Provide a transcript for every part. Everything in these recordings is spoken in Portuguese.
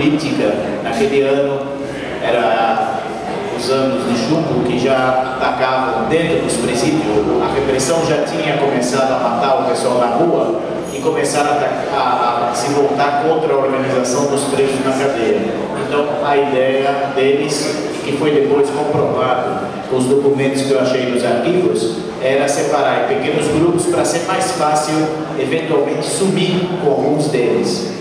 política. Naquele ano, era os anos de chumbo que já atacavam dentro dos presídios. A repressão já tinha começado a matar o pessoal na rua e começaram a se voltar contra a organização dos presos na cadeia. Então, a ideia deles, que foi depois comprovado com os documentos que eu achei nos arquivos, era separar em pequenos grupos para ser mais fácil, eventualmente, sumir com alguns deles.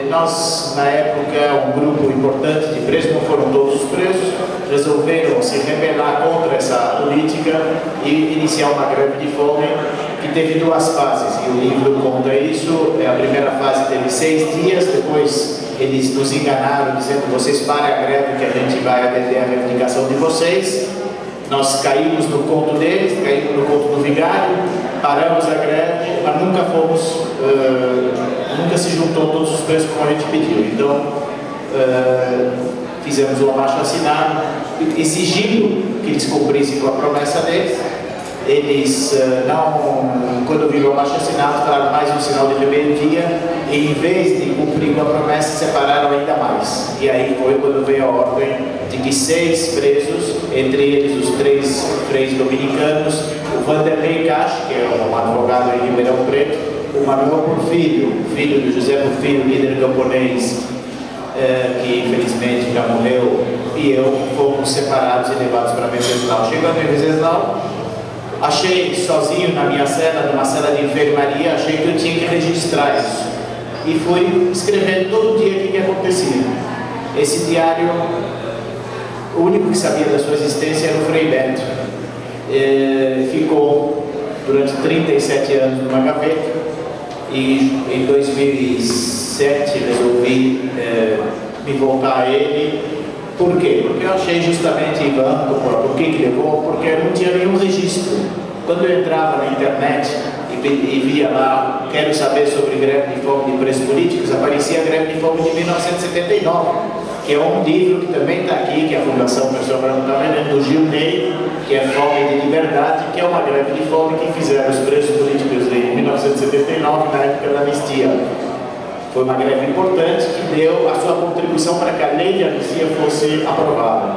Nós, na época, um grupo importante de presos, não foram todos os presos, resolveram se rebelar contra essa política e iniciar uma greve de fome que teve duas fases, e o livro conta isso. A primeira fase teve 6 dias, depois eles nos enganaram dizendo: vocês parem a greve que a gente vai atender a reivindicação de vocês. Nós caímos no conto deles, caímos no conto do vigário, paramos a greve, mas nunca fomos, nunca se juntou todos os presos como a gente pediu. Então, fizemos uma abaixo-assinado, exigindo que eles cumprissem com a promessa deles. Eles quando viram o abaixo-assinado, falaram mais um sinal de rebeldia, e em vez de cumprir com a promessa, separaram ainda mais. E aí foi quando veio a ordem de que 6 presos, entre eles os 3 freis dominicanos, o Vanderlei Cacho, que é um advogado em Ribeirão Preto, o Manuel Porfírio, filho do José Porfírio, líder camponês, que infelizmente já morreu, e eu, fomos separados e levados para Venceslau. Chegando em Venceslau, achei sozinho na minha cela, numa cela de enfermaria, achei que eu tinha que registrar isso. E fui escrevendo todo dia o que acontecia. Esse diário, o único que sabia da sua existência era o Frei Beto. Ficou durante 37 anos numa gaveta, e em 2007 resolvi me voltar a ele. Por quê? Porque eu achei justamente, Ivan, por que levou? Porque não tinha nenhum registro. Quando eu entrava na internet e via lá, quero saber sobre greve de fome de presos políticos, aparecia a greve de fome de 1979, que é um livro que também está aqui, que a Fundação Pessoa Branca está vendendo, do Gil Ney, que é Fome de Liberdade, que é uma greve de fome que fizeram os presos políticos em 1979, na época da anistia. Foi uma greve importante que deu a sua contribuição para que a lei de anistia fosse aprovada.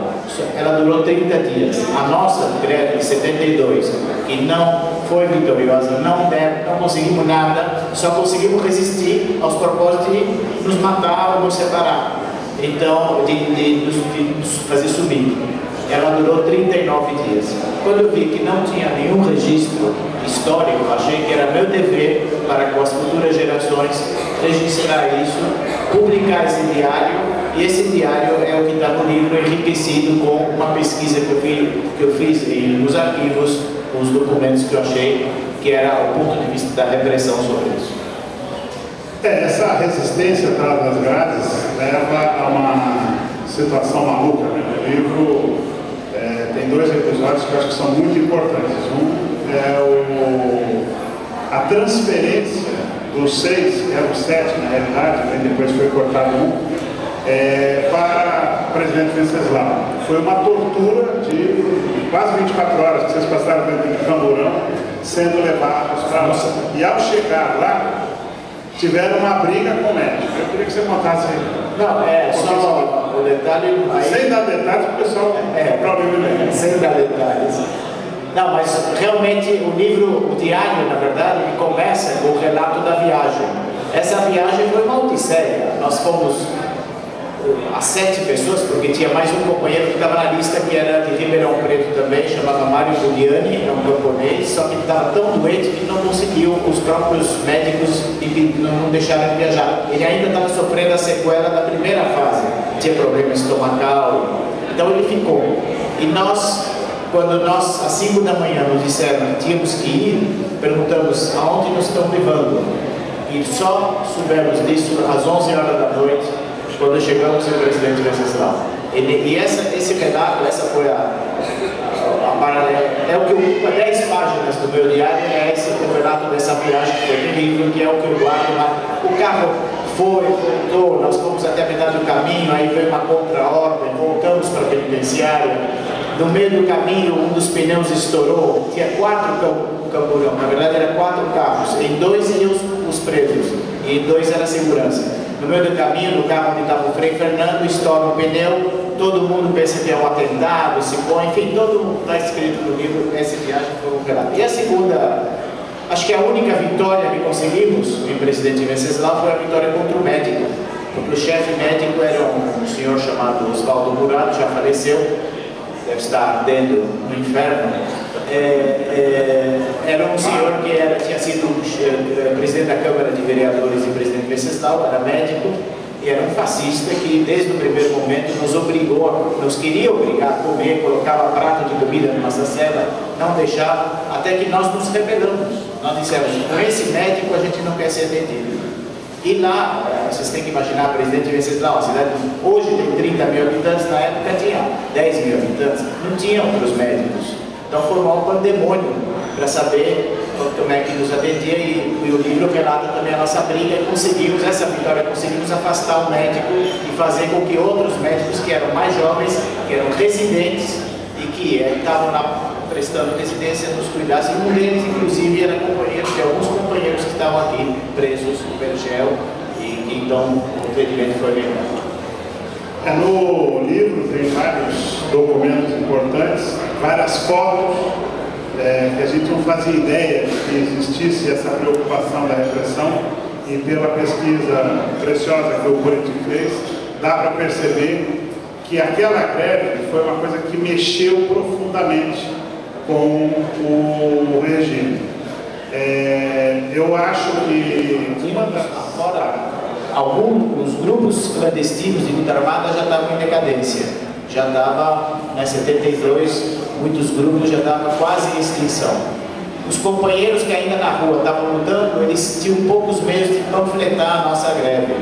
Ela durou 30 dias. A nossa greve de 72, que não foi vitoriosa, não conseguimos nada, só conseguimos resistir aos propósitos de nos matar ou nos separar. Então, de nos fazer sumir. Ela durou 39 dias. Quando eu vi que não tinha nenhum registro histórico, achei que era meu dever para com as futuras gerações registrar isso, publicar esse diário, e esse diário é o que está no livro, enriquecido com uma pesquisa que eu fiz nos arquivos, com os documentos que eu achei que era o ponto de vista da repressão sobre isso. Essa resistência atrás das grades leva a uma situação maluca, né? O livro tem 2 episódios que eu acho que são muito importantes. Um é a transferência dos 6, que era o 7 na realidade, né? Depois foi cortado para o presidente Venceslau. Foi uma tortura de quase 24 horas que vocês passaram dentro de Camburão, sendo levados para lá. E ao chegar lá, tiveram uma briga com o médico. Eu queria que você contasse aí. Não, só o detalhe... Sem dar detalhes, o pessoal provavelmente... Sem dar detalhes. Não, mas realmente o livro, o diário, na verdade, começa com o relato da viagem. Essa viagem foi uma odisseia. Nós fomos a 7 pessoas, porque tinha mais um companheiro que estava na lista, que era de Ribeirão Preto também, chamava Mário Giuliani, é um camponês, só que ele estava tão doente que não conseguiu, os próprios médicos não deixaram ele viajar. Ele ainda estava sofrendo a sequela da primeira fase, tinha problema estomacal, então ele ficou. E nós, quando nós, às 5 da manhã, nos disseram que tínhamos que ir, perguntamos aonde nos estão levando. E só soubemos disso às 11 horas da noite, quando chegamos ao presidente Venceslau. E esse relato, essa foi a paralela, é o que ocupa 10 páginas do meu diário, é esse o relato dessa viagem que foi terrível, que é o que eu guardo lá. O carro voltou, nós fomos até a metade do caminho, aí veio uma contra-ordem, voltamos para a penitenciária. No meio do caminho, um dos pneus estourou, tinha 4 camburão, na verdade eram 4 carros, em 2 iam os presos, e em 2 era segurança. no meio do caminho, no carro onde estava o Frei Fernando, estoura o pneu, todo mundo pensa que é um atentado, se põe, enfim, todo está escrito no livro, essa viagem foi um relato. E a segunda, acho que a única vitória que conseguimos em Presidente Venceslau foi a vitória contra o médico, porque o chefe médico era um senhor chamado Osvaldo Murado, já faleceu, deve estar ardendo no inferno. Era um senhor que tinha sido presidente da Câmara de Vereadores e presidente Venceslau, era médico, e era um fascista que desde o primeiro momento nos queria obrigar a comer, colocava prato de comida na nossa cela, não deixava, até que nós nos rebelamos. Nós dissemos, com esse médico a gente não quer ser atendido. E lá, vocês têm que imaginar, o presidente Venceslau, a cidade hoje tem 30 mil habitantes, na época tinha 10 mil habitantes, não tinha outros médicos. Então formou um pandemônio para saber como é que nos atendia, e o livro relata também a nossa briga, e conseguimos essa vitória, conseguimos afastar o médico e fazer com que outros médicos que eram mais jovens, que eram residentes e que estavam prestando residência nos cuidassem. Um deles, inclusive, era companheiro de alguns companheiros que estavam aqui presos no Vergel, e que então o atendimento foi melhor. No livro tem vários documentos importantes, várias fotos, que a gente não fazia ideia que existisse essa preocupação da repressão, e pela pesquisa preciosa que o Buriti fez, dá para perceber que aquela greve foi uma coisa que mexeu profundamente com o regime. Eu acho que os grupos clandestinos de luta armada já estavam em decadência. Já estava, em 72, muitos grupos já estavam quase em extinção. Os companheiros que ainda na rua estavam lutando, eles tinham poucos meios de panfletar a nossa greve.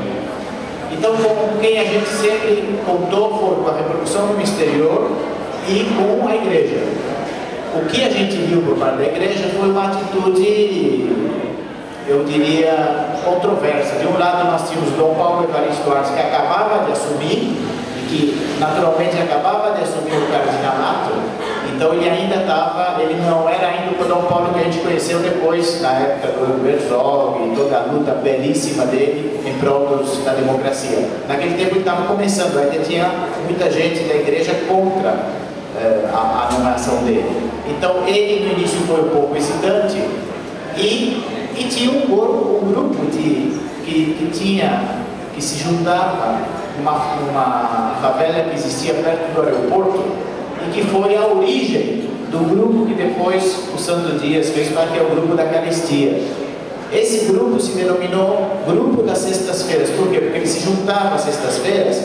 Então, com quem a gente sempre contou foi com a repercussão no exterior e com a igreja. O que a gente viu por parte da igreja foi uma atitude, eu diria, controversa. De um lado nós tínhamos Dom Paulo Evaristo Arce, que acabava de assumir, e que naturalmente acabava de assumir o cardinalato, então ele ainda estava, ele não era ainda o Dom Paulo que a gente conheceu depois, na época do Herzog, e toda a luta belíssima dele em prol da democracia. Naquele tempo ele estava começando, ainda tinha muita gente da igreja contra a nomeação dele. Então ele no início foi um pouco hesitante, e tinha um grupo que se juntava numa favela que existia perto do aeroporto, e que foi a origem do grupo que depois o Santo Dias fez parte, que é o grupo da Carestia. Esse grupo se denominou Grupo das Sextas-Feiras. Por quê? Porque eles se juntavam às sextas-feiras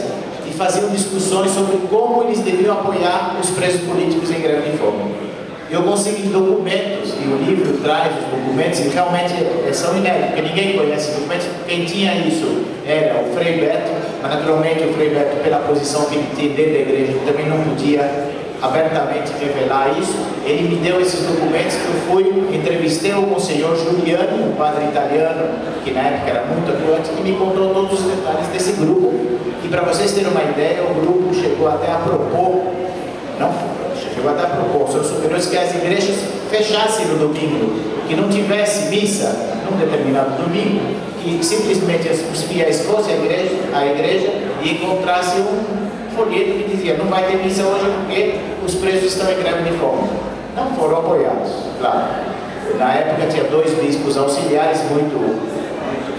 e faziam discussões sobre como eles deviam apoiar os presos políticos em greve de fome. Eu consegui documentos, e o livro traz os documentos, e realmente são inéditos, porque ninguém conhece documentos. Quem tinha isso era o Frei Beto, mas naturalmente o Frei Beto, pela posição que ele tinha dentro da igreja, também não podia abertamente revelar isso. Ele me deu esses documentos, que eu entrevistei o Monsenhor Giuliano, um padre italiano, que na época era muito atuante, e me contou todos os detalhes desse grupo. E para vocês terem uma ideia, o grupo chegou até a propor, aos seus superiores, que as igrejas fechassem no domingo, que não tivesse missa num determinado domingo, que simplesmente os fiéis fossem à igreja e encontrassem um folheto que dizia: não vai ter missa hoje porque os presos estão em greve de fome. Não foram apoiados, claro. Na época tinha dois bispos auxiliares muito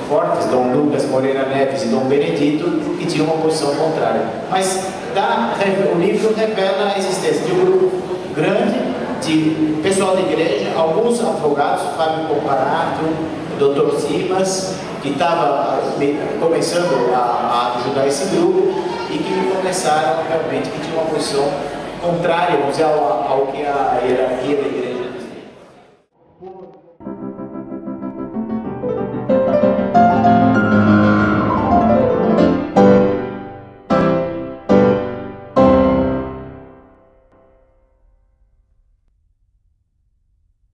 fortes, Dom Lucas Moreira Neves e Dom Benedito, que tinham uma posição contrária. Mas o livro revela a existência de um grupo grande de pessoal da igreja, alguns advogados, Fábio Comparato, Dr. Simas, que estava começando a ajudar esse grupo, e que começaram realmente, que tinham uma posição contrária, vamos dizer, ao que a hierarquia da igreja